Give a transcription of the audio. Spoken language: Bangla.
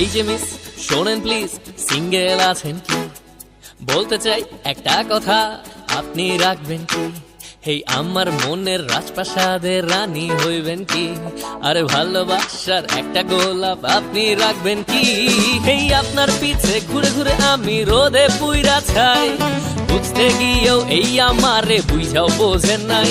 এই যে মিস, শোনেন প্লিজ, সিঙ্গেল আছেন কি? বলতে চাই একটা কথা, আপনি রাখবেন কি? হেই আমার মনের রাজপ্রাসাদের রানী হইবেন কি? আরে ভালোবাসার একটা গোলাপ আপনি রাখবেন কি? হেই আপনার পিছে ঘুরে ঘুরে আমি রোদে পুইরা ছাই, বুঝতে গিয়েও এই আমারে বুঝাও বোঝেন নাই।